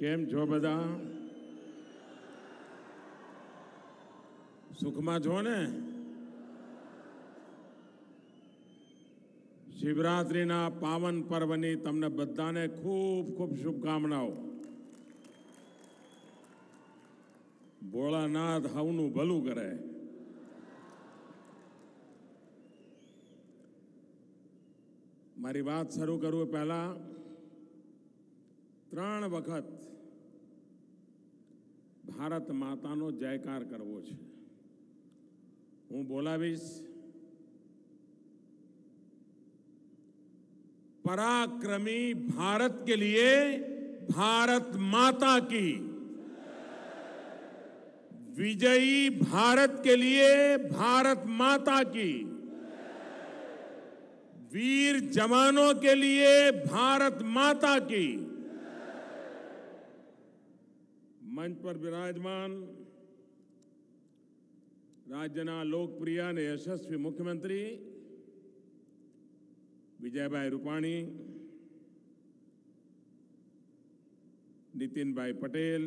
કેમ છો બધા? સુખમાં છો ને? શિવરાત્રિના પાવન પર્વની તમને બધાને ખૂબ ખૂબ શુભકામનાઓ. ભોળાનાથ હવનું ભલું કરે. મારી વાત શરૂ કરું પહેલા 3 વખત ભારત માતાનો જયકાર કરવો છે. હું બોલાવીશ. पराक्रमी भारत के लिए भारत माता की, विजयी भारत के लिए भारत माता की, वीर जवानों के लिए भारत माता की. मंच पर विराजमान राज्यना लोकप्रिय અને યશસ્વી મુખ્યમંત્રી વિજયભાઈ રૂપાણી, નીતિનભાઈ પટેલ,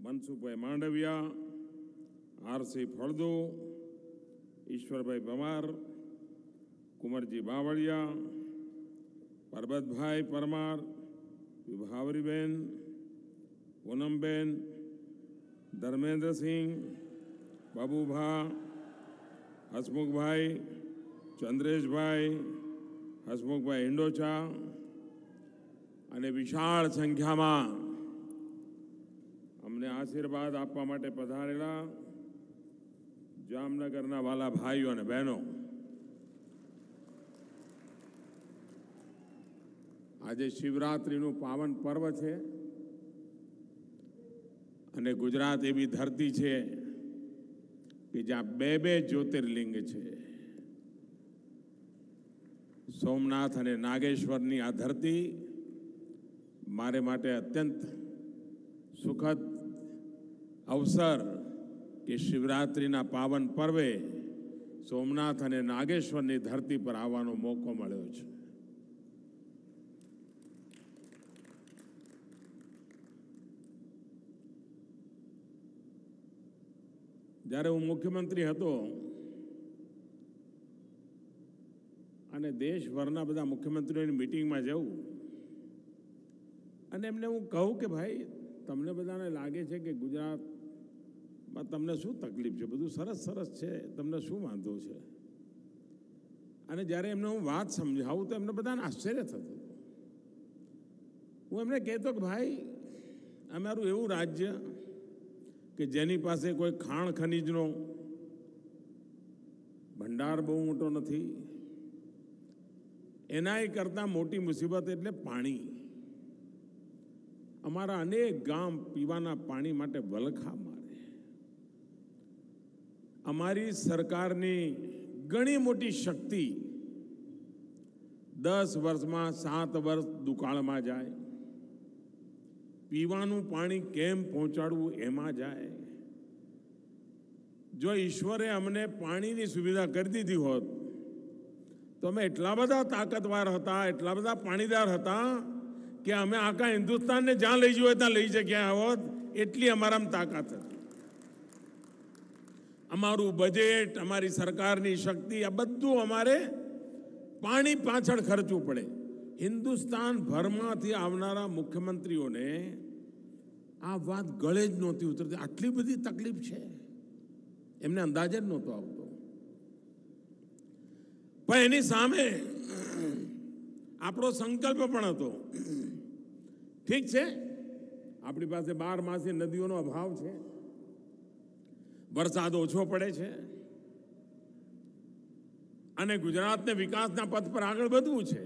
મનસુખભાઈ માંડવિયા, આરસી ફળદુ, ઈશ્વરભાઈ પરમાર, કુંવરજી બાવળિયા, પરબતભાઈ પરમાર, વિભાવરીબેન, પૂનમબેન, ધર્મેન્દ્રસિંહ, બાબુભા, હસમુખભાઈ, ચંદ્રેશભાઈ, હસમુખભાઈ હિંડોચા અને વિશાળ સંખ્યામાં અમને આશીર્વાદ આપવા માટે પધારેલા જામનગરના વાલા ભાઈઓ અને બહેનો, આજે શિવરાત્રિનું પાવન પર્વ છે અને ગુજરાત એવી ધરતી છે કે જ્યાં 2 જ્યોતિર્લિંગ છે. સોમનાથ અને નાગેશ્વરની આ ધરતી મારે માટે અત્યંત સુખદ અવસર કે શિવરાત્રિના પાવન પર્વે સોમનાથ અને નાગેશ્વરની ધરતી પર આવવાનો મોકો મળ્યો છે. જ્યારે હું મુખ્યમંત્રી હતો અને દેશભરના બધા મુખ્યમંત્રીઓની મિટિંગમાં જાઉં અને એમને હું કહું કે ભાઈ તમને બધાને લાગે છે કે ગુજરાતમાં તમને શું તકલીફ છે, બધું સરસ સરસ છે, તમને શું વાંધો છે? અને જ્યારે એમને હું વાત સમજાવું તો એમને બધાને આશ્ચર્ય થતું. હું એમને કહેતો કે ભાઈ અમારું એવું રાજ્ય કે જેની પાસે કોઈ ખાણ ખનીજનો ભંડાર બહુ મોટો નથી, એનાય કરતાં મોટી મુસીબત એટલે પાણી. અમારા અનેક ગામ પીવાના પાણી માટે વલખા મારે. અમારી સરકારની ઘણી મોટી શક્તિ 10 વર્ષમાં 7 વર્ષ દુકાળમાં જાય, પીવાનું પાણી કેમ પહોંચાડવું એમાં જાય. જો ઈશ્વરે અમને પાણીની સુવિધા કરી દીધી હોત તો અમે એટલા બધા તાકાતવાર હતા, એટલા બધા પાણીદાર હતા કે અમે આખા હિન્દુસ્તાનને જ્યાં લઈ જવું ત્યાં લઈ જગ્યા હોત, એટલી અમારામાં તાકાત હતી. અમારું બજેટ, અમારી સરકારની શક્તિ, આ બધું અમારે પાણી પાછળ ખર્ચવું પડે. હિન્દુસ્તાન ભરમાંથી આવનારા મુખ્યમંત્રીઓને આ વાત ગળે જ નહોતી ઉતરતી. આટલી બધી તકલીફ છે એમને અંદાજ જ નહોતો આવતો. પણ એની સામે આપણો સંકલ્પ પણ હતો. ઠીક છે, આપણી પાસે 12 માસી નદીઓનો અભાવ છે, વરસાદ ઓછો પડે છે અને ગુજરાતને વિકાસના પથ પર આગળ વધવું છે.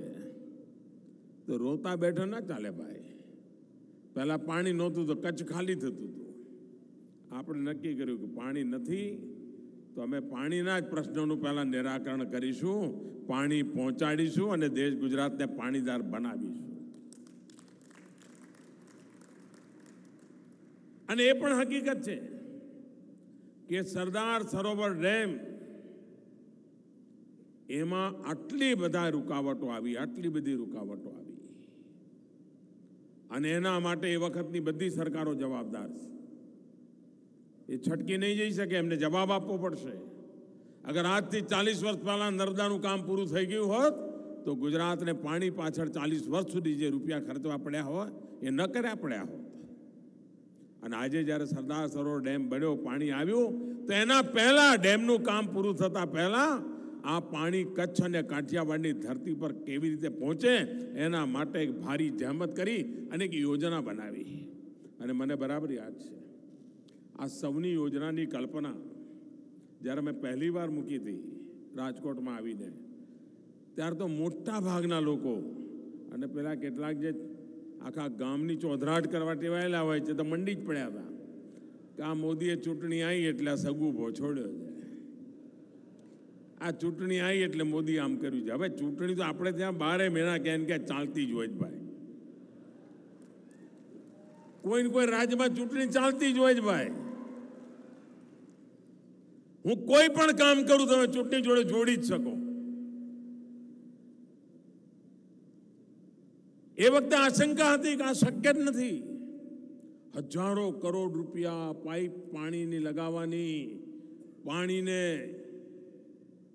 તો રોતા બેઠા ના ચાલે ભાઈ. પહેલા પાણી નહોતું તો કચ્છ ખાલી થતું હતું. આપણે નક્કી કર્યું કે પાણી નથી તો અમે પાણીના જ પ્રશ્નોનું પહેલા નિરાકરણ કરીશું, પાણી પહોંચાડીશું અને દેશ ગુજરાતને પાણીદાર બનાવીશું. અને એ પણ હકીકત છે કે સરદાર સરોવર ડેમ એમાં આટલી બધા રૂકાવટો આવી, આટલી બધી રૂકાવટો આવી. અને એના માટે એ વખતની બધી સરકારો જવાબદાર છે. એ છટકી નહીં જઈ શકે, એમને જવાબ આપવો પડશે. અગર આજથી 40 વર્ષ પહેલા નર્મદાનું કામ પૂરું થઈ ગયું હોત તો ગુજરાતને પાણી પાછળ 40 વર્ષ સુધી જે રૂપિયા ખર્ચવા પડ્યા હોય એ ન કર્યા પડ્યા હોત. અને આજે જ્યારે સરદાર સરોવર ડેમ બન્યો, પાણી આવ્યું, તો એના પહેલા ડેમનું કામ પૂરું થતા પહેલા આ પાણી કચ્છ અને કાઠિયાવાડની ધરતી પર કેવી રીતે પહોંચે એના માટે એક ભારી જહેમત કરી અને એક યોજના બનાવી. અને મને બરાબર યાદ છે આ સૌની યોજનાની કલ્પના જ્યારે મેં પહેલી વાર મૂકી હતી રાજકોટમાં આવીને, ત્યારે તો મોટા ભાગના લોકો અને પેલા કેટલાક જે આખા ગામની ચોધરાટ કરવા ટેવાયેલા હોય છે તો મંડી જ પડ્યા હતા કે આ મોદીએ ચૂંટણી આવી એટલે આ સગુભો છોડ્યો છે, આ ચૂંટણી આવી એટલે મોદી આમ કર્યું છે. હવે ચૂંટણી તો આપણે ત્યાં 12 મહિના ક્યાં ચાલતી જ હોય જ ભાઈ. કોઈ ને કોઈ રાજ્યમાં ચૂંટણી ચાલતી જ હોય જ ભાઈ. હું કોઈ પણ કામ કરું તમે ચૂંટણી જોડે જોડી જ શકો. એ વખતે આશંકા હતી કે આ શક્ય જ નથી. હજારો કરોડ રૂપિયા પાઇપ પાણીની લગાવવાની, પાણીને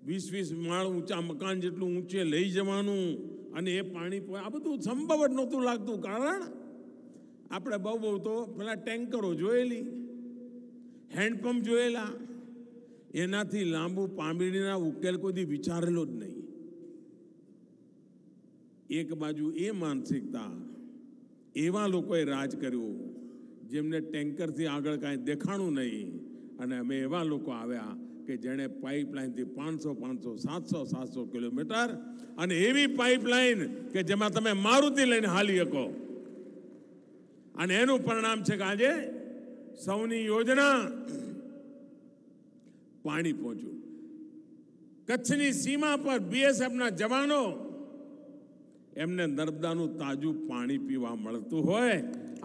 20-20 માળ ઊંચા મકાન જેટલું ઊંચે લઈ જવાનું, અને એ પાણી આ બધું સંભવ જ નહોતું લાગતું. કારણ આપણે બહુ તો પેલા ટેન્કરો જોયેલી, હેન્ડપંપ જોયેલા, એનાથી લાંબુ પાણીના ઉકેલ કોઈ વિચારેલો જ નહીં. એક બાજુ એ માનસિકતા, એવા લોકોએ રાજ કર્યું જેમને ટેન્કરથી આગળ કાંઈ દેખાણું નહીં, અને અમે એવા લોકો આવ્યા કે જેણે પાઇપલાઇનથી 500-500, 700-700 કિલોમીટર, અને એવી પાઇપલાઇન કે જેમાં તમે મારુતિ લઈને હાલી શકો. અને એનું પરિણામ છે કે આજે સૌની યોજના પાણી પહોંચ્યું. કચ્છની સીમા પર બીએસએફના જવાનો, એમને નર્મદાનું તાજું પાણી પીવા મળતું હોય.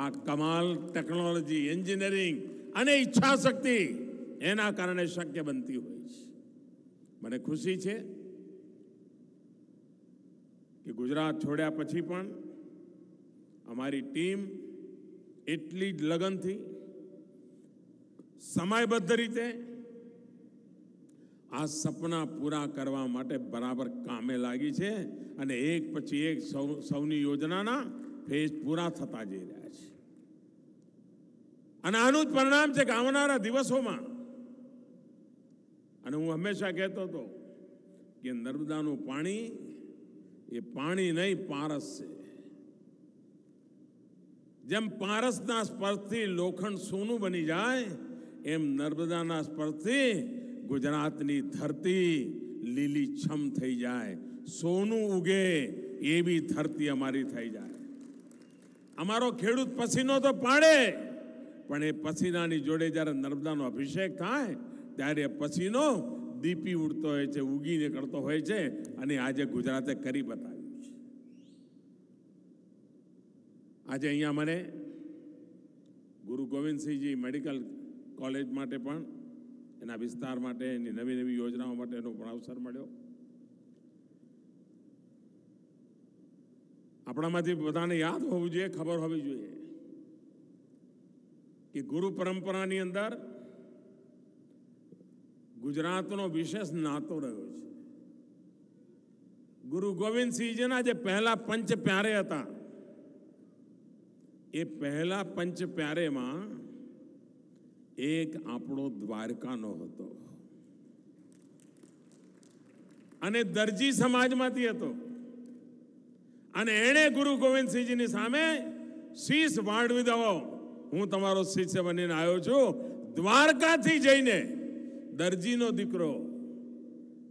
આ કમાલ ટેકનોલોજી, એન્જિનિયરિંગ અને ઈચ્છા શક્તિ એના કારણે શક્ય બનતી હોય છે. મને ખુશી છે કે ગુજરાત છોડ્યા પછી પણ અમારી ટીમ એટલી જ લગનથી, સમયબદ્ધ રીતે આ સપના પૂરા કરવા માટે બરાબર કામે લાગી છે. અને એક પછી એક સૌની યોજનાના ફેઝ પૂરા થતા જઈ રહ્યા છે. અને આનું જ પરિણામ છે કે આવનારા દિવસોમાં, અને હું હંમેશા કહેતો હતો કે નર્મદાનું પાણી એ પાણી નહીં, પારસ છે. જેમ પારસના સ્પર્શથી લોખંડ સોનું બની જાય, એમ નર્મદાના સ્પર્શથી ગુજરાતની ધરતી લીલીછમ થઈ જાય, સોનું ઉગે એવી ધરતી અમારી થઈ જાય. અમારો ખેડૂત પસીનો તો પાડે, પણ એ પસીનાની જોડે જ્યારે નર્મદાનો અભિષેક થાય ત્યારે પસીનો દીપી ઉડતો હોય છે, ઉગીને કરતો હોય છે. અને આજે ગુજરાતે કરી બતાવ્યું છે. આજે અહીંયા મને ગુરુ ગોવિંદસિંહજી મેડિકલ કોલેજ માટે પણ, એના વિસ્તાર માટે, એની નવી નવી યોજનાઓ માટેનો પણ અવસર મળ્યો. આપણામાંથી બધાને યાદ હોવું જોઈએ, ખબર હોવી જોઈએ કે ગુરુ પરંપરાની અંદર ગુજરાતનો વિશેષ નાતો રહ્યો છે. ગુરુ ગોવિંદસિંહજીના જે પહેલા પંચ પ્યારે હતા, એ પહેલા પંચ પ્યારેમાં એક આપણો દ્વારકાનો હતો, અને દરજી સમાજમાંથી હતો. અને એણે ગુરુ ગોવિંદસિંહજીની સામે શીશ વાળવી દો, હું તમારો શિષ્ય બનીને આવ્યો છું. દ્વારકાથી જઈને દરજીનો દીકરો,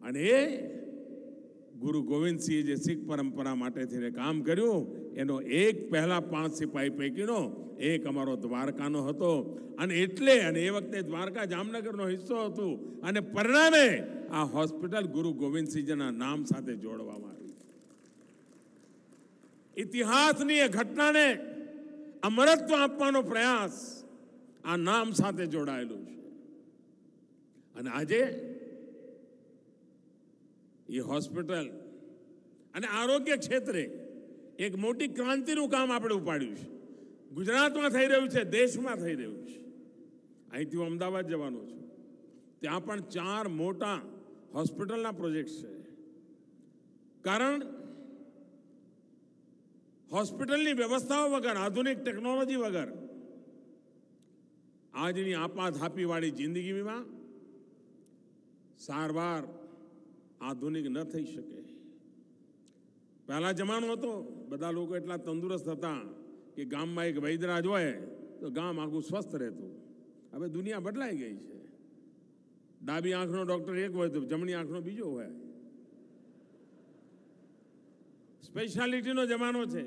અને એ ગુરુ ગોવિંદસિંહે જે શીખ પરંપરા માટે થઈને કામ કર્યું, એનો એક પહેલા 5 સિપાહી પૈકીનો એક અમારો દ્વારકાનો હતો. અને એટલે, અને એ વખતે દ્વારકા જામનગરનો હિસ્સો હતું, અને પરિણામે આ હોસ્પિટલ ગુરુ ગોવિંદસિંહજીના નામ સાથે જોડવામાં આવી. ઇતિહાસની એ ઘટનાને અમરત્વ આપવાનો પ્રયાસ આ નામ સાથે જોડાયેલું છે. અને આજે એ હોસ્પિટલ અને આરોગ્ય ક્ષેત્રે એક મોટી ક્રાંતિનું કામ આપણે ઉપાડ્યું છે. ગુજરાતમાં થઈ રહ્યું છે, દેશમાં થઈ રહ્યું છે. અહીંથી હું અમદાવાદ જવાનો છું, ત્યાં પણ 4 મોટા હોસ્પિટલના પ્રોજેક્ટ છે. કારણ હોસ્પિટલની વ્યવસ્થાઓ વગર, આધુનિક ટેકનોલોજી વગર આજની આપાધાપીવાળી જિંદગીમાં સારવાર આધુનિક ન થઈ શકે. પહેલા જમાનો હતો, બધા લોકો એટલા તંદુરસ્ત હતા કે ગામમાં એક વૈદરાજ હોય તો ગામ આખું સ્વસ્થ રહેતું. હવે દુનિયા બદલાઈ ગઈ છે. ડાબી આંખનો ડોક્ટર એક હોય તો જમણી આંખનો બીજો હોય. સ્પેશિયાલિટીનો જમાનો છે.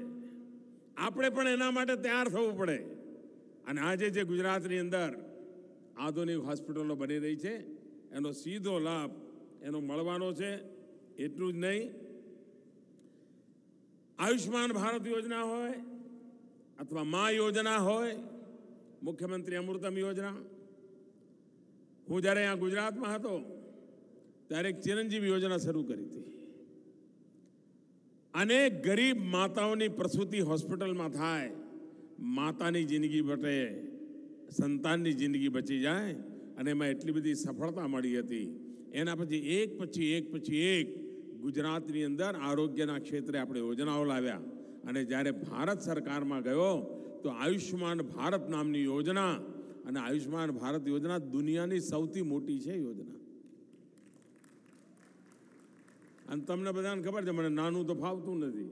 આપણે પણ એના માટે તૈયાર થવું પડે. અને આજે જે ગુજરાતની અંદર આધુનિક હોસ્પિટલો બની રહી છે, એનો સીધો લાભ એનો મળવાનો છે. એટલું જ નહીં, આયુષ્માન ભારત યોજના હોય અથવા મા યોજના હોય, મુખ્યમંત્રી અમૃતમ યોજના. હું જ્યારે અહીંયા ગુજરાતમાં હતો ત્યારે એક ચિરંજીવી યોજના શરૂ કરી હતી. અનેક ગરીબ માતાઓની પ્રસૂતિ હોસ્પિટલમાં થાય, માતાની જિંદગી બચે, સંતાનની જિંદગી બચી જાય, અને એમાં એટલી બધી સફળતા મળી હતી. એના પછી એક પછી એક ગુજરાતની અંદર આરોગ્યના ક્ષેત્રે આપણે યોજનાઓ લાવ્યા. અને જ્યારે ભારત સરકારમાં ગયો તો આયુષ્માન ભારત નામની યોજના, અને આયુષ્માન ભારત યોજના દુનિયાની સૌથી મોટી છે યોજના. અને તમને બધાને ખબર છે, મને નાનું તો ફાવતું નથી.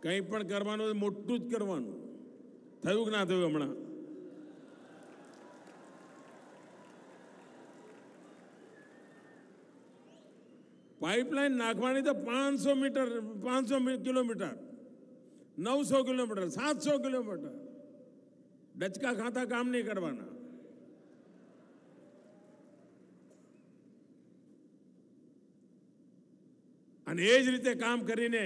કંઈ પણ કરવાનું મોટું જ કરવાનું. થયું કે ના થયું? હમણાં પાઇપલાઇન નાખવાની તો 500 મીટર, 500 કિલોમીટર, 900 કિલોમીટર, 700 કિલોમીટર. ડચકા ખાતા કામ નહીં કરવાના. અને એ જ રીતે કામ કરીને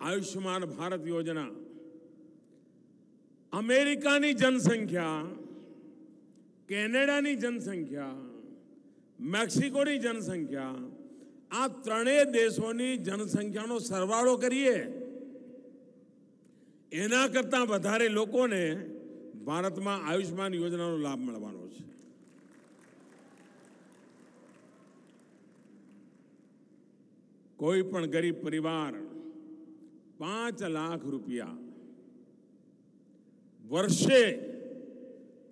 આયુષ્માન ભારત યોજના અમેરિકાની જનસંખ્યા, કેનેડાની જનસંખ્યા, મેક્સિકોની જનસંખ્યા, આ ત્રણેય દેશોની જનસંખ્યાનો સરવાળો કરીએ એના કરતાં વધારે લોકોને ભારતમાં આયુષ્માન યોજનાનો લાભ મળવાનો છે. કોઈ પણ ગરીબ પરિવાર 5 લાખ રૂપિયા વર્ષે,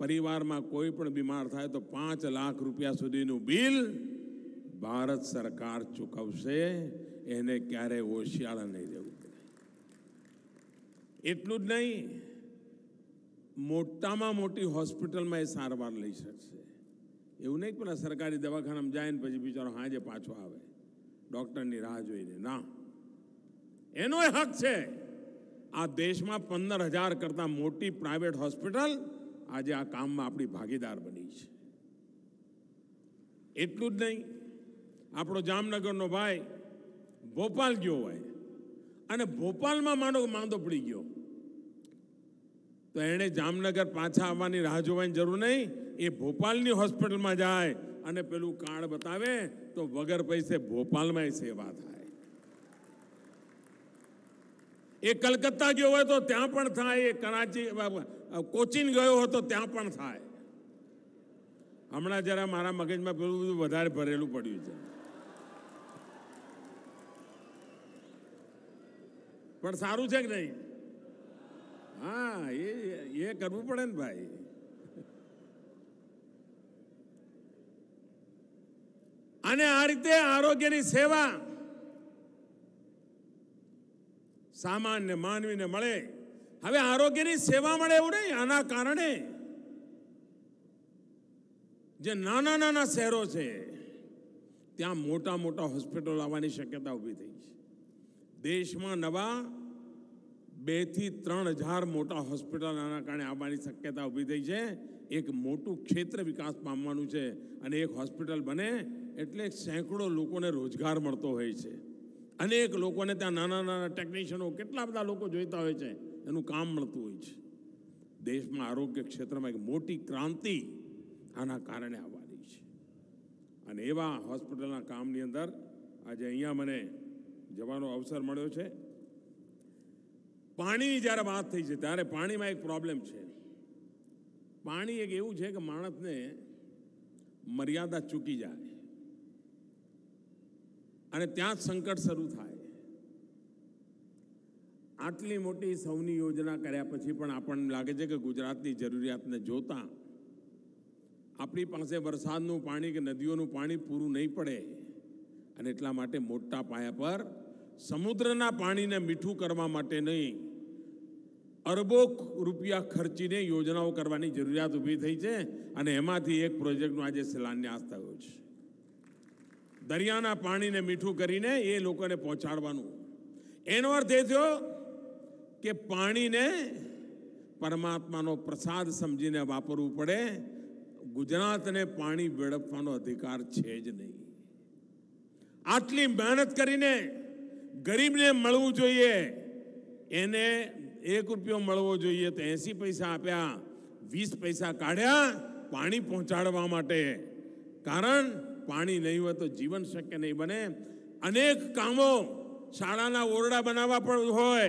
પરિવારમાં કોઈ પણ બીમાર થાય તો 5 લાખ રૂપિયા સુધીનું બિલ ભારત સરકાર ચૂકવશે. એને ક્યારેય ઓશિયાળા નહીં રહેવું પડે. એટલું જ નહીં, મોટામાં મોટી હોસ્પિટલમાં એ સારવાર લઈ શકશે. એવું નહીં કે પેલા સરકારી દવાખાનામાં જાય ને પછી બિચારો હાજે પાછો આવે ડૉક્ટરની રાહ જોઈને. ના, એનો હક છે. આ દેશમાં 15,000 કરતાં મોટી પ્રાઇવેટ હોસ્પિટલ આજે આ કામમાં આપણી ભાગીદાર બની છે. એટલું જ નહીં, આપણો જામનગરનો ભાઈ ભોપાલ ગયો હોય અને ભોપાલમાં માંદો પડી ગયો તો એણે જામનગર પાછા આવવાની રાહ જોવાની જરૂર નહીં. એ ભોપાલની હોસ્પિટલમાં જાય અને પેલું કાર્ડ બતાવે તો વગર પૈસે ભોપાલમાં સેવા થાય. એ કલકત્તા ગયો હોય તો ત્યાં પણ થાય. એ કરાચી, કોચીન ગયો હોય તો ત્યાં પણ થાય. હમણાં જરા મારા મગજમાં પેલું બધું વધારે ભરેલું પડ્યું છે, પણ સારું છે કે નહીં? હા, એ કરવું પડે ને ભાઈ. અને આ રીતે આરોગ્યની સેવા સામાન્ય માનવીને મળે. હવે આરોગ્યની સેવા મળે એવું નહીં, આના કારણે જે નાના નાના શહેરો છે ત્યાં મોટા મોટા હોસ્પિટલો આવવાની શક્યતા ઊભી થઈ છે. દેશમાં નવા 2 થી 3 હજાર મોટા હોસ્પિટલ આના કારણે આવવાની શક્યતા ઊભી થઈ છે. એક મોટું ક્ષેત્ર વિકાસ પામવાનું છે. અને એક હોસ્પિટલ બને એટલે સેંકડો લોકોને રોજગાર મળતો હોય છે. અનેક લોકોને ત્યાં નાના નાના ટેકનિશિયનો, કેટલા બધા લોકો જોઈતા હોય છે, એનું કામ મળતું હોય છે. દેશમાં આરોગ્ય ક્ષેત્રમાં એક મોટી ક્રાંતિ આના કારણે આવવાની છે. અને એવા હોસ્પિટલના કામની અંદર આજે અહીંયા મને જવાનો અવસર મળ્યો છે. પાણીની જ્યારે વાત થઈ છે ત્યારે પાણીમાં એક પ્રોબ્લેમ છે. પાણી એક એવું છે કે માણસને મર્યાદા ચૂકી જાય અને ત્યાં જ સંકટ શરૂ થાય. આટલી મોટી સૌની યોજના કર્યા પછી પણ આપણને લાગે છે કે ગુજરાતની જરૂરિયાતને જોતા આપણી પાસે વરસાદનું પાણી કે નદીઓનું પાણી પૂરું નહીં પડે અને એટલા માટે મોટા પાયા પર સમુદ્રના પાણીને મીઠું કરવા માટે નહીં, અરબો રૂપિયા ખર્ચીને યોજનાઓ કરવાની જરૂરિયાત ઊભી થઈ છે અને એમાંથી એક પ્રોજેક્ટનો આજે શિલાન્યાસ થયો છે. દરિયાના પાણીને મીઠું કરીને એ લોકોને પહોંચાડવાનું. એનો અર્થ એ થયો કે પાણીને પરમાત્માનો પ્રસાદ સમજીને વાપરવું પડે. ગુજરાતને પાણી વેડફવાનો અધિકાર છે જ નહીં. આટલી મહેનત કરીને ગરીબને મળવું જોઈએ, એને 1 રૂપિયો મળવો જોઈએ તો 80 પૈસા આપ્યા, 20 પૈસા કાઢ્યા પાણી પહોંચાડવા માટે. કારણ પાણી નહીં હોય તો જીવન શક્ય નહીં બને. અનેક કામો, શાળાના ઓરડા બનાવવા પણ હોય,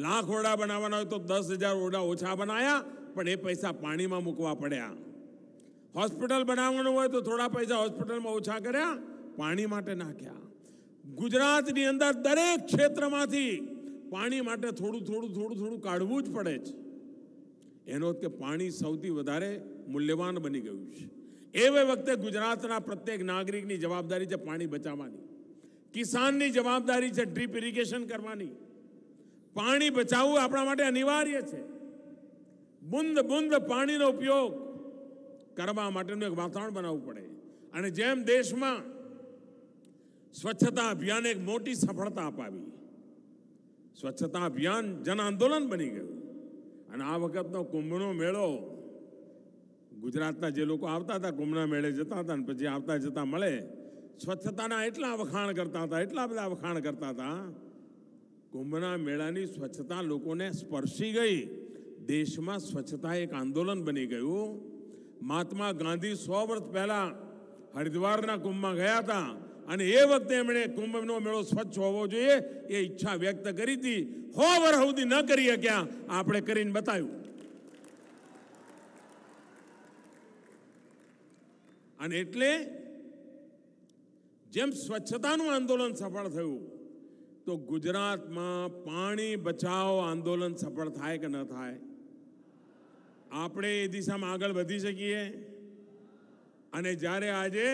લાખ ઓરડા બનાવવાના હોય તો 10,000 ઓરડા ઓછા બનાયા, પણ એ પૈસા પાણીમાં મૂકવા પડ્યા. હોસ્પિટલ બનાવવાનું હોય તો થોડા પૈસા હોસ્પિટલમાં ઓછા કર્યા, પાણી માટે નાખ્યા. ગુજરાતની અંદર દરેક ક્ષેત્રમાંથી પાણી માટે થોડું કાઢવું જ પડે છે. એનો કે પાણી સૌથી વધારે મૂલ્યવાન બની ગયું છે. એવે વખતે ગુજરાતના પ્રત્યેક નાગરિકની જવાબદારી છે પાણી બચાવવાની. કિસાનની જવાબદારી છે ડ્રીપ ઇરિગેશન કરવાની. પાણી બચાવવું આપણા માટે અનિવાર્ય છે. બુંદ બુંદ પાણીનો ઉપયોગ કરવા માટેનું એક વાતાવરણ બનાવવું પડે. અને જેમ દેશમાં સ્વચ્છતા અભિયાન એક મોટી સફળતા અપાવી, સ્વચ્છતા અભિયાન જન આંદોલન બની ગયું અને આ વખતનો કુંભનો મેળો, ગુજરાતના જે લોકો આવતા હતા કુંભના મેળે જતા હતા અને પછી આવતા જતા મળે, સ્વચ્છતાના એટલા વખાણ કરતા હતા, એટલા બધા વખાણ કરતા હતા. કુંભના મેળાની સ્વચ્છતા લોકોને સ્પર્શી ગઈ. દેશમાં સ્વચ્છતા એક આંદોલન બની ગયું. મહાત્મા ગાંધી 100 વર્ષ પહેલા હરિદ્વારના કુંભમાં ગયા હતા અને એ વખતે એમણે કુંભનો મેળો સ્વચ્છ હોવો જોઈએ એ ઈચ્છા વ્યક્ત કરી હતી. 100 વર્ષ સુધી ન કરી શક્યા, આપણે કરીને બતાવ્યું. અને એટલે જેમ સ્વચ્છતાનું આંદોલન સફળ થયું તો ગુજરાતમાં પાણી બચાવ આંદોલન સફળ થાય કે ન થાય? આપણે એ દિશામાં આગળ વધી શકીએ. અને જ્યારે આજે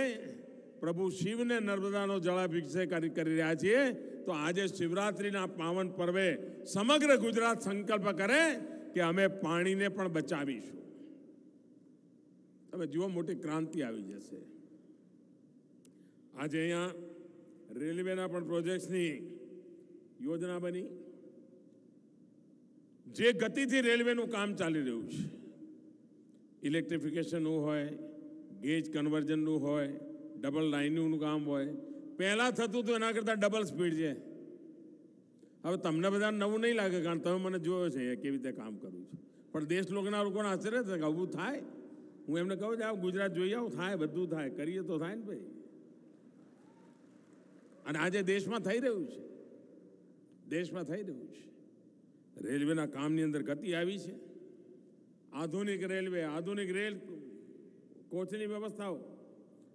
પ્રભુ શિવને નર્મદાનો જળાભિષેક કરી રહ્યા છીએ તો આજે શિવરાત્રિના પાવન પર્વે સમગ્ર ગુજરાત સંકલ્પ કરે કે અમે પાણીને પણ બચાવીશું. તમે જુઓ, મોટી ક્રાંતિ આવી જશે. આજે અહીંયા રેલવેના પણ પ્રોજેક્ટ્સની યોજના બની. જે ગતિથી રેલવેનું કામ ચાલી રહ્યું છે, ઇલેક્ટ્રિફિકેશનનું હોય, ગેજ કન્વર્ઝનનું હોય, ડબલ લાઇનનું કામ હોય. પહેલાં થતું હતું એના કરતાં ડબલ સ્પીડ છે. હવે તમને બધાને નવું નહીં લાગે કારણ તમે મને જોયો છે કેવી રીતે કામ કરું છું, પણ દેશ લોકોના આશ્ચર્ય છે કે આવું થાય. હું એમને કહું છું ગુજરાત જોઈ આવું, થાય, બધું થાય, કરીએ તો થાય ને ભાઈ. અને આજે દેશમાં થઈ રહ્યું છે, દેશમાં થઈ રહ્યું છે. રેલવેના કામની અંદર ગતિ આવી છે. આધુનિક રેલવે, આધુનિક રેલ કોચની વ્યવસ્થાઓ,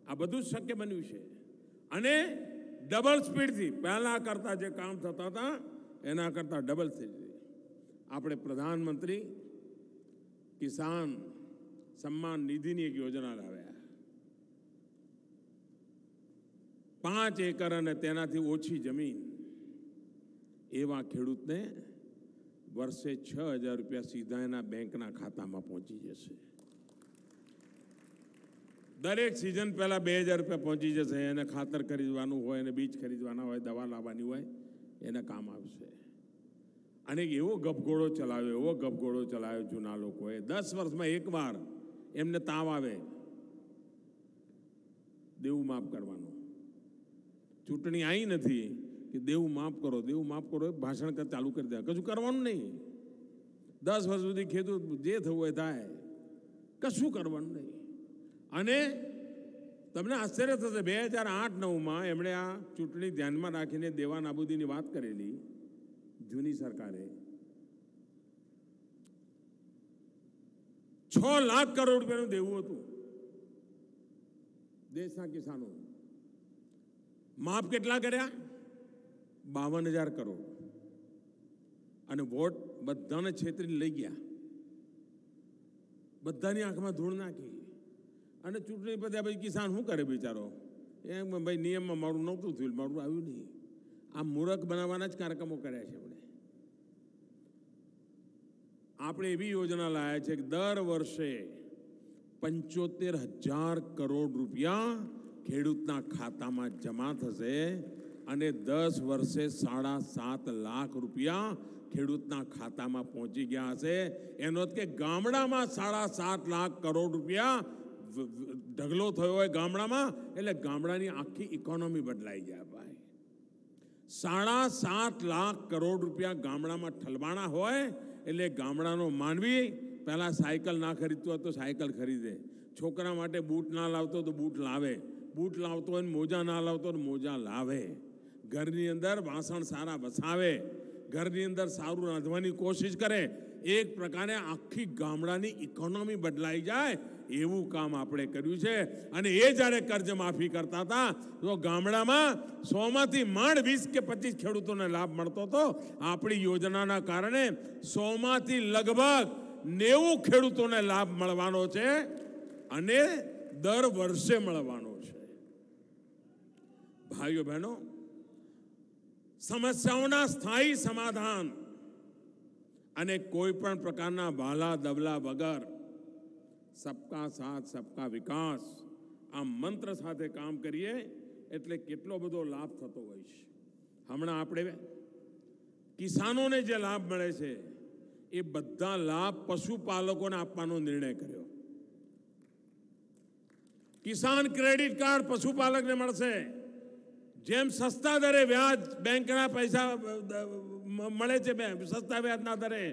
આ બધું જ શક્ય બન્યું છે. અને ડબલ સ્પીડથી પહેલા કરતા જે કામ થતા હતા એના કરતા ડબલ થઈ ગઈ. આપણે પ્રધાનમંત્રી કિસાન સન્માન નિધિની એક યોજના લાવ્યા. 5 એકર અને તેનાથી ઓછી જમીન એવા ખેડૂતને વર્ષે 6,000 રૂપિયા સીધા એના બેંકના ખાતામાં પહોંચી જશે. દરેક સિઝન પહેલા 2,000 રૂપિયા પહોંચી જશે. એને ખાતર ખરીદવાનું હોય, એને બીજ ખરીદવાના હોય, દવા લાવવાની હોય, એને કામ આવશે. અને એવો ગપગોળો ચલાવ્યો જૂના લોકોએ. 10 વર્ષમાં એકવાર એમને તાવ આવે, દેવું માફ કરવાનું. ચૂંટણી આવી નથી કે દેવું માફ કરો, દેવું માફ કરો, ભાષણ ચાલુ કરી દે, કશું કરવાનું નહીં. 10 વર્ષ સુધી ખેડૂત જે થવું હોય થાય, કશું કરવાનું નહીં. અને તમને આશ્ચર્ય થશે, 2008-9માં એમણે આ ચૂંટણી ધ્યાનમાં રાખીને દેવા નાબૂદીની વાત કરેલી જૂની સરકારે. 6 લાખ કરોડ રૂપિયાનું દેવું હતું દેશના કિસાનો. માફ કેટલા કર્યા? 52,000 કરોડ. અને વોટ બધાને છેતરીને લઈ ગયા, બધાની આંખમાં ધૂળ નાખી. અને ચૂંટણી પત્યા પછી કિસાન શું કરે બિચારો? એમ ભાઈ નિયમમાં મારું નહોતું થયું, મારું આવ્યું નહીં. આ મૂર્ખ બનાવવાના જ કાર્યક્રમો કર્યા છે આપણે એવી યોજના લાયા છે કે દર વર્ષે 75,000 કરોડ રૂપિયા ખેડૂતના ખાતામાં જમા થશે અને 10 વર્ષે 7.5 લાખ રૂપિયા ખેડૂતના ખાતામાં પહોંચી ગયા હશે. એનો અર્થ કે ગામડામાં 7.5 લાખ કરોડ રૂપિયા ઢગલો થયો હોય ગામડામાં, એટલે ગામડાની આખી ઇકોનોમી બદલાઈ જાય ભાઈ. 7.5 લાખ કરોડ રૂપિયા ગામડામાં ઠલવાણા હોય એટલે ગામડાનો માનવી પહેલા સાયકલ ના ખરીદતો હોય તો સાયકલ ખરીદે, છોકરા માટે બૂટ ના લાવતો તો બૂટ લાવે, બૂટ લાવતો હોય મોજા ના લાવતો તો મોજા લાવે, ઘરની અંદર વાસણ સારા વસાવે, ઘરની અંદર સારું રાંધવાની કોશિશ કરે. એક પ્રકારે આખી ગામડાની ઇકોનોમી બદલાઈ જાય એવું કામ આપણે કર્યું છે. અને એ જ્યારે કર્જ માફી કરતા હતા તો ગામડામાં 100માંથી માંડ 20 કે 25 ખેડૂતોને લાભ મળતો હતો. આપણી યોજનાના કારણે 100માંથી લગભગ 90 ખેડૂતોને લાભ મળવાનો છે અને દર વર્ષે મળવાનો છે. ભાઈઓ બહેનો, સમસ્યાઓના સ્થાયી સમાધાન અને કોઈ પણ પ્રકારના વાલા દવલા વગર સબકા સાથ સબકા વિકાસ આ મંત્ર સાથે કામ કરીએ એટલે કેટલો બધો લાભ થતો હોય છે. હમણાં આપણે કિસાનોને જે લાભ મળે છે એ બધા લાભ પશુપાલકોને આપવાનો નિર્ણય કર્યો. કિસાન ક્રેડિટ કાર્ડ પશુપાલકને મળશે. જેમ સસ્તા દરે વ્યાજ બેંકના પૈસા મળે છે સસ્તા વ્યાજના દરે,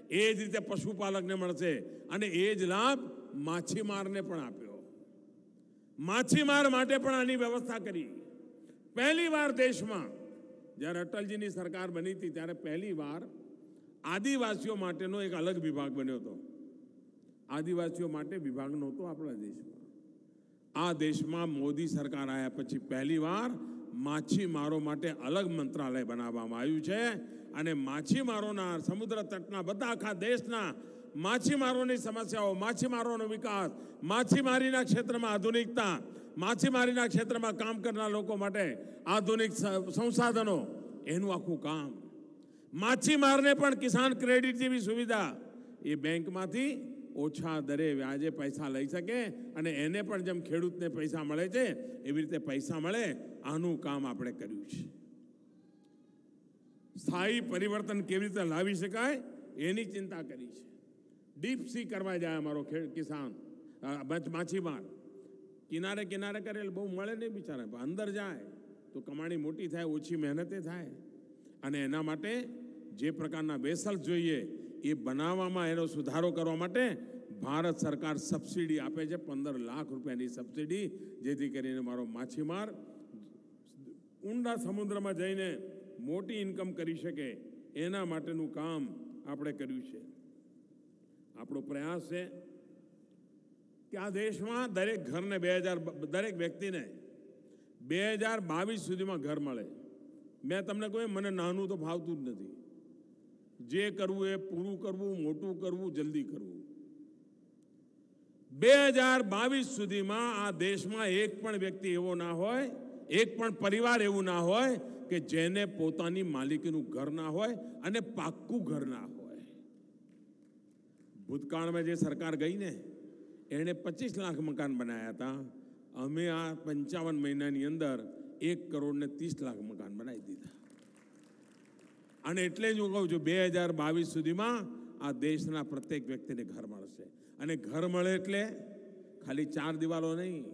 એ જ રીતે પશુપાલકને મળશે. અને એ જ લાભ માછીમારને પણ આપ્યો. માછીમાર માટે પણ આની વ્યવસ્થા કરી. પહેલી વાર દેશમાં જ્યારે અટલજીની સરકાર બની હતી ત્યારે પહેલી વાર આદિવાસીઓ માટેનો એક અલગ વિભાગ બન્યો હતો. આદિવાસીઓ માટે વિભાગ નહોતો આપણા દેશમાં. આ દેશમાં મોદી સરકાર આવ્યા પછી પહેલી વાર માછીમારો માટે અલગ મંત્રાલય બનાવવામાં આવ્યું છે. અને માછીમારોના સમુદ્ર તટના બધા આખા દેશના માછીમારોની સમસ્યાઓ, માછીમારોનો વિકાસ, માછીમારીના ક્ષેત્રમાં આધુનિકતા, માછીમારીના ક્ષેત્રમાં કામ કરનાર લોકો માટે આધુનિક સંસાધનો, એનું આખું કામ. માછીમારને પણ કિસાન ક્રેડિટ જેવી સુવિધા, એ બેંકમાંથી ઓછા દરે વ્યાજે પૈસા લઈ શકે અને એને પણ જેમ ખેડૂતને પૈસા મળે છે એવી રીતે પૈસા મળે. આનું કામ આપણે કર્યું છે. સ્થાયી પરિવર્તન કેવી રીતે લાવી શકાય એની ચિંતા કરી છે. ડીપ સી કરવા જાય અમારો કિસાન માછીમાર, કિનારે કિનારે કરે બહુ મળે નહીં બિચારા, અંદર જાય તો કમાણી મોટી થાય, ઓછી મહેનતે થાય. અને એના માટે જે પ્રકારના વેસલ જોઈએ એ બનાવવામાં એનો સુધારો કરવા માટે ભારત સરકાર સબસિડી આપે છે, 15 લાખ રૂપિયાની સબસિડી, જેથી કરીને મારો માછીમાર ઊંડા સમુદ્રમાં જઈને મોટી ઇન્કમ કરી શકે. એના માટેનું કામ આપણે કર્યું છે. આપણો પ્રયાસ છે કે આ દેશમાં દરેક ઘરને દરેક વ્યક્તિને 2022 સુધીમાં ઘર મળે. મેં તમને કહ્યું મને નાનું તો ફાવતું જ નથી. જે કરવું એ પૂરું કરવું, મોટું કરવું, જલ્દી કરવું. 2022 સુધીમાં આ દેશમાં એક પણ વ્યક્તિ એવો ના હોય, એક પણ પરિવાર એવું ના હોય કે જેને પોતાની માલિકીનું ઘર ના હોય અને પાક્કું ઘર ના હોય. ભૂતકાળમાં જે સરકાર ગઈ ને એણે 25 લાખ મકાન બનાવ્યા હતા. અમે આ 55 મહિનાની અંદર 1,30,00,000 મકાન બનાવી દીધા. અને એટલે જ હું કહું છું 2022 સુધીમાં આ દેશના પ્રત્યેક વ્યક્તિને ઘર મળશે. અને ઘર મળે એટલે ખાલી 4 દિવાલો નહીં,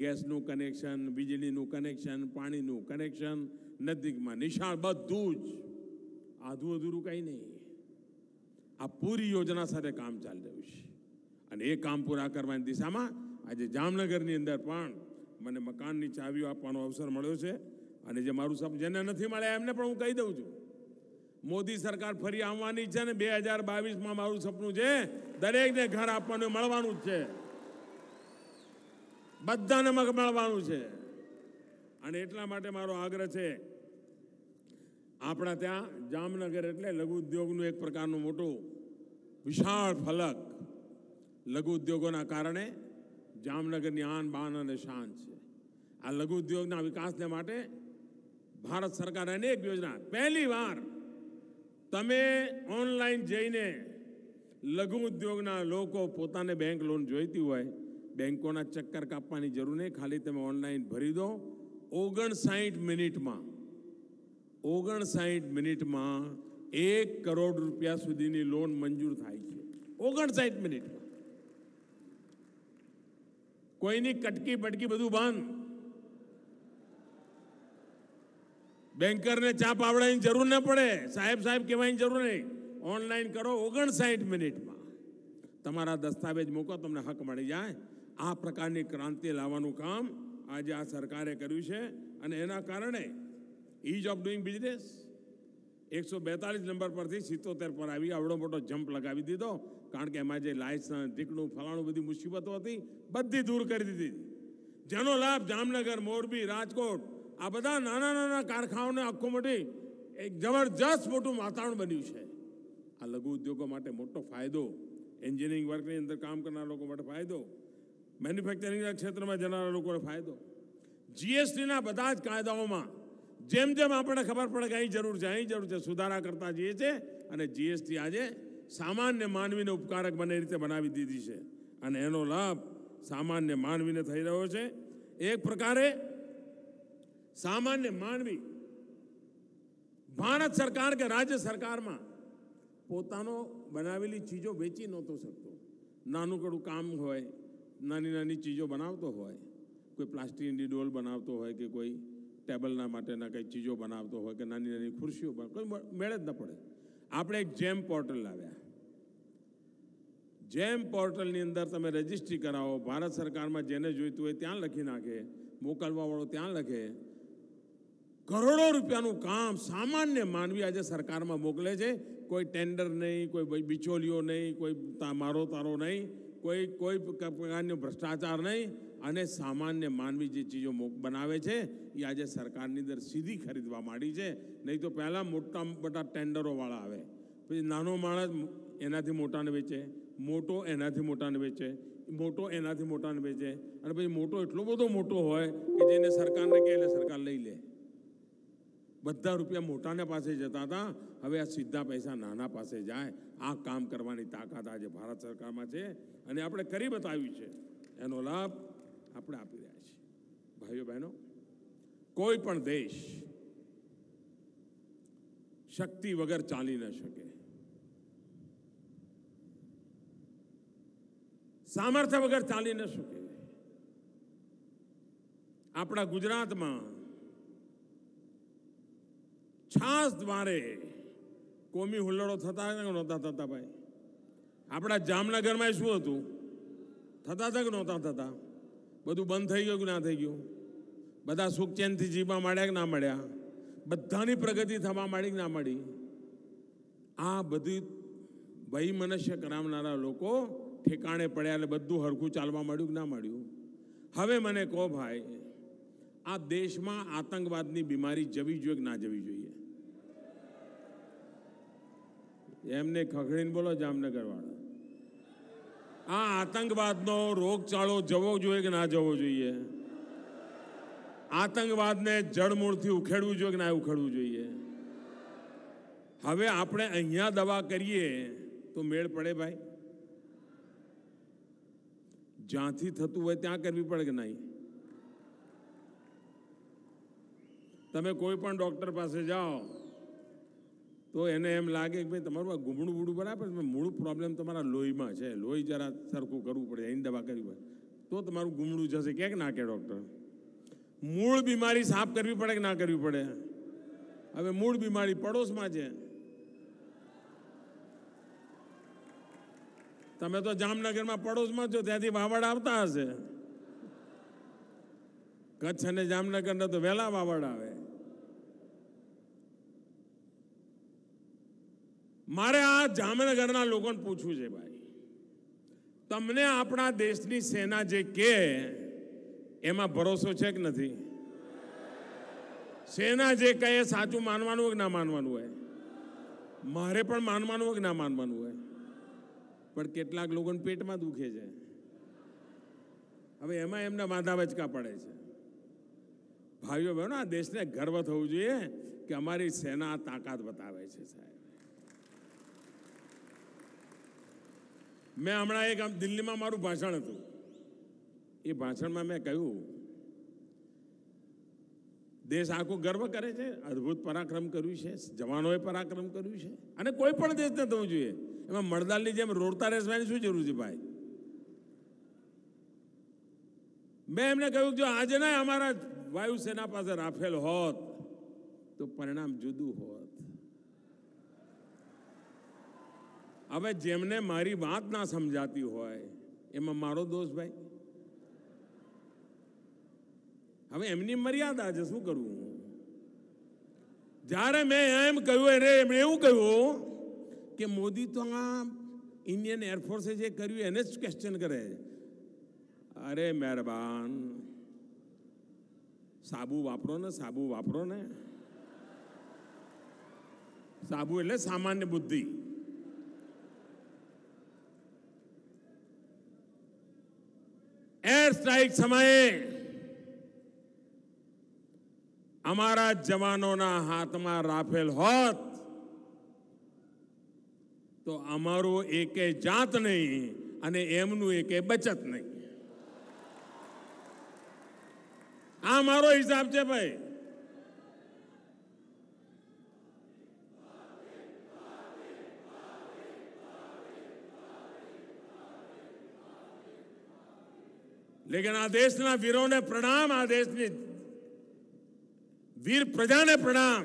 ગેસનું કનેક્શન, વીજળીનું કનેક્શન, પાણીનું કનેક્શન, નજીકમાં નિશાળ, બધું જ, આધું અધૂરું કંઈ નહીં. આ પૂરી યોજના સાથે કામ ચાલી રહ્યું છે. અને એ કામ પૂરા કરવાની દિશામાં આજે જામનગરની અંદર પણ મને મકાનની ચાવીઓ આપવાનો અવસર મળ્યો છે. અને જે મારું જેને નથી મળ્યા એમને પણ હું કહી દઉં છું, મોદી સરકાર ફરી આવવાની છે ને 2022માં મારું સપનું છે દરેકને ઘર આપવાનું મળવાનું જ છે, બધાને મળવાનું છે. અને એટલા માટે મારો આગ્રહ છે, આપણા ત્યાં જામનગર એટલે લઘુ ઉદ્યોગનું એક પ્રકારનું મોટું વિશાળ ફલક, લઘુ ઉદ્યોગોના કારણે જામનગરની આન બાન અને શાન છે. આ લઘુ ઉદ્યોગના વિકાસને માટે ભારત સરકારે અનેક યોજના, પહેલી વાર તમે ઓનલાઈન જઈને લઘુ ઉદ્યોગના લોકો પોતાને બેંક લોન જોઈતી હોય, બેંકોના ચક્કર કાપવાની જરૂર નહીં, ખાલી તમે ઓનલાઈન ભરી દો. 59 મિનિટમાં 1 કરોડ રૂપિયા સુધીની લોન મંજૂર થાય છે. 59 મિનિટમાં. કોઈની કટકી બટકી બધું બંધ. બેન્કરને ચા પાવડાની જરૂર ન પડે, સાહેબ કહેવાની જરૂર નહીં. ઓનલાઈન કરો, 59 મિનિટમાં તમારા દસ્તાવેજ મૂકો, તમને હક મળી જાય. આ પ્રકારની ક્રાંતિ લાવવાનું કામ આજે આ સરકારે કર્યું છે. અને એના કારણે ease of doing business 142 number પરથી 77 પર આવી આવડો મોટો જમ્પ લગાવી દીધો. કારણ કે એમાં જે લાયસન્સ, ટીકણું, ફલાણું બધી મુસીબતો હતી, બધી દૂર કરી દીધી. જેનો લાભ જામનગર, મોરબી, રાજકોટ આ બધા નાના નાના કારખાનાઓને આખું મોટી એક જબરજસ્ત મોટું વાતાવરણ બન્યું છે. આ લઘુ ઉદ્યોગો માટે મોટો ફાયદો, એન્જિનિયરિંગ વર્કની અંદર કામ કરનારા લોકો માટે ફાયદો, મેન્યુફેક્ચરિંગના ક્ષેત્રમાં જનારા લોકોને ફાયદો. જીએસટીના બધા જ કાયદાઓમાં જેમ જેમ આપણને ખબર પડે કે અહીં જરૂર છે સુધારા કરતા જઈએ છે. અને જીએસટી આજે સામાન્ય માનવીને ઉપકારક બને રીતે બનાવી દીધી છે. અને એનો લાભ સામાન્ય માનવીને થઈ રહ્યો છે. એક પ્રકારે સામાન્ય માનવી ભારત સરકાર કે રાજ્ય સરકારમાં પોતાનો બનાવેલી ચીજો વેચી નહોતો શકતો. નાનું કડું કામ હોય, નાની નાની ચીજો બનાવતો હોય, કોઈ પ્લાસ્ટિકની ડોલ બનાવતો હોય કે કોઈ ટેબલના માટેના કંઈ ચીજો બનાવતો હોય કે નાની નાની ખુરશીઓ, કોઈ મેળ જ ન પડે. આપણે એક જેમ પોર્ટલ લાવ્યા. જેમ પોર્ટલની અંદર તમે રજીસ્ટ્રી કરાવો, ભારત સરકારમાં જેને જોઈતું હોય ત્યાં લખી નાખે, મોકલવાવાળો ત્યાં લખે. કરોડો રૂપિયાનું કામ સામાન્ય માનવી આજે સરકારમાં મોકલે છે. કોઈ ટેન્ડર નહીં, કોઈ બિચોલીઓ નહીં, કોઈ મારો તારો નહીં, કોઈ પ્રકારનો ભ્રષ્ટાચાર નહીં. અને સામાન્ય માનવી જે ચીજો બનાવે છે એ આજે સરકારની અંદર સીધી ખરીદવા માંડી છે. નહીં તો પહેલાં મોટા મોટા ટેન્ડરોવાળા આવે, પછી નાનો માણસ એનાથી મોટાને વેચે, મોટો એનાથી મોટાને વેચે, મોટો એનાથી મોટાને વેચે, અને પછી મોટો એટલો બધો મોટો હોય કે જેને સરકારને કહે એટલે સરકાર લઈ લે. બધા રૂપિયા મોટાને પાસે જતા હતા, હવે આ સીધા પૈસા નાના પાસે જાય. આ કામ કરવાની તાકાત આજે ભારત સરકારમાં છે અને આપણે કરી બતાવ્યું છે. એનો લાભ આપણે આપી રહ્યા છીએ. ભાઈઓ બહેનો, કોઈ પણ દેશ શક્તિ વગર ચાલી ન શકે, સામર્થ્ય વગર ચાલી ન શકે. આપણા ગુજરાતમાં છાસ દ્વારે કોમી હુલ્લડો થતા કે નહોતા થતા? ભાઈ, આપણા જામનગરમાં શું હતું? થતા હતા કે નહોતા થતા? બધું બંધ થઈ ગયું કે ના થઈ ગયું? બધા સુખ ચેનથી જીવવા માંડ્યા કે ના મળ્યા? બધાની પ્રગતિ થવા માંડી કે ના મળી? આ બધી વહી મનુષ્ય કરાવનારા લોકો ઠેકાણે પડ્યા એટલે બધું હરખું ચાલવા માંડ્યું કે ના માંડ્યું? હવે મને કહો ભાઈ, આ દેશમાં આતંકવાદની બીમારી જવી જોઈએ કે ના જવી જોઈએ? એમને ખખડીને બોલો જામનગર વાળા. આ આતંકવાદનો રોગચાળો જવો જોઈએ કે ના જવો જોઈએ? આતંકવાદને જડમૂળથી ઉખેડવું જોઈએ કે ના ઉખેડવું જોઈએ? હવે આપણે અહીંયા દવા કરીએ તો મેળ પડે ભાઈ? જ્યાંથી થતું હોય ત્યાં કરવી પડે કે નહીં? તમે કોઈ પણ ડોક્ટર પાસે જાઓ તો એને એમ લાગે કે ભાઈ તમારું આ ગુમડું બુડું બરાબર, મૂળ પ્રોબ્લેમ તમારા લોહીમાં છે, લોહી જરા સરખું કરવું પડે, એની દવા કરવી પડે તો તમારું ગુમડું જશે. કે ના કે ડૉક્ટર? મૂળ બીમારી સાફ કરવી પડે કે ના કરવી પડે? હવે મૂળ બીમારી પડોશમાં છે. તમે તો જામનગરમાં પડોશમાં છો, ત્યાંથી વાવડ આવતા હશે. કચ્છ અને જામનગરના તો વહેલા વાવડ આવે. મારે આ જામનગરના લોકોને પૂછવું છે ભાઈ, તમને આપણા દેશની સેના જે કહે એમાં ભરોસો છે કે નથી? સેના જે કહે સાચું માનવાનું હોય કે ના માનવાનું હોય? મારે પણ માનવાનું હોય કે ના માનવાનું હોય? પણ કેટલાક લોકોને પેટમાં દુખે છે, હવે એમાં એમને માથા વચકા પડે છે. ભાઈઓ બહેનો, આ દેશને ગર્વ થવું જોઈએ કે અમારી સેના તાકાત બતાવે છે. સાહેબ, મેં હમણાં એક દિલ્હીમાં મારું ભાષણ હતું, એ ભાષણમાં મેં કહ્યું દેશ આખો ગર્વ કરે છે, અદ્ભુત પરાક્રમ કર્યું છે, જવાનોએ પરાક્રમ કર્યું છે, અને કોઈ પણ દેશને થવું જોઈએ. એમાં મળદાલની જેમ રોડતા રહેવાની શું જરૂર છે ભાઈ? મેં એમને કહ્યું જો આજે ના અમારા વાયુસેના પાસે રાફેલ હોત તો પરિણામ જુદું હોત. હવે જેમને મારી વાત ના સમજાતી હોય એમાં મારો દોષ ભાઈ? હવે એમની મર્યાદા છે, શું કરવું? જ્યારે મેં એમ કહ્યું એને એમણે એવું કહ્યું કે મોદી તો આ ઇન્ડિયન એરફોર્સે જે કર્યું એને જ ક્વેશ્ચન કરે. અરે મહેરબાન, સાબુ વાપરો ને, સાબુ વાપરો ને. સાબુ એટલે સામાન્ય બુદ્ધિ. એર સ્ટ્રાઇક સમયે અમારા જવાનોના હાથમાં રાફેલ હોત તો અમારું એકે જાત નહીં અને એમનું એકે બચત નહીં. આ મારો હિસાબ છે ભાઈ. લેકિન આ દેશના વીરોને પ્રણામ, આ દેશની વીર પ્રજાને પ્રણામ.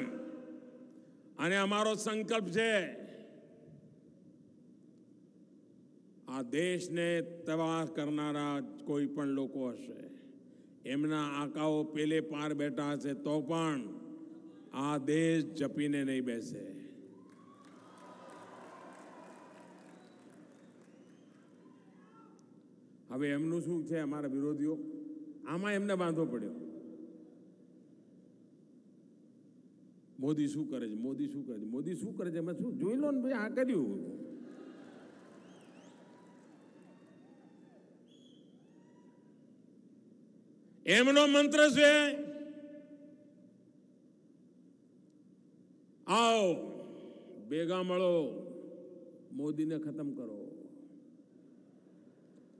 અને અમારો સંકલ્પ છે આ દેશને તબાહ કરનારા કોઈ પણ લોકો હશે, એમના આંકાઓ પેલે પાર બેઠા હશે તો પણ આ દેશ જપીને નહીં બેસે. હવે એમનું શું છે, અમારા વિરોધીઓ આમાં એમને બાંધવો પડ્યો. મોદી શું કરે છે, મોદી શું કરે છે, મોદી શું કરે છે, એમાં શું જોઈ લો ને ભાઈ. આ કર્યું એમનો મંત્ર છે આવો ભેગા મળો, મોદીને ખતમ કરો.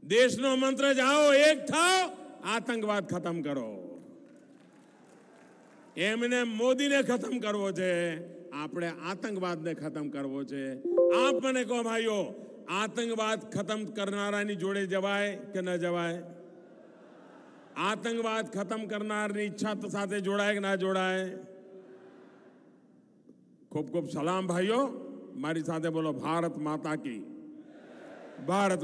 દેશનો મંત્ર જ આવો એક થાઓ, આતંકવાદ ખતમ કરો. એમને મોદીને ખતમ કરવો છે, આપણે આતંકવાદને ખતમ કરવો છે. આપ મને કહો ભાઈઓ, આતંકવાદ ખતમ કરનારાની જોડે જવાય કે ન જવાય? આતંકવાદ ખતમ કરનારની ઈચ્છા સાથે જોડાય કે ના જોડાય? ખૂબ ખૂબ સલામ ભાઈઓ. મારી સાથે બોલો ભારત માતા કી. ભારત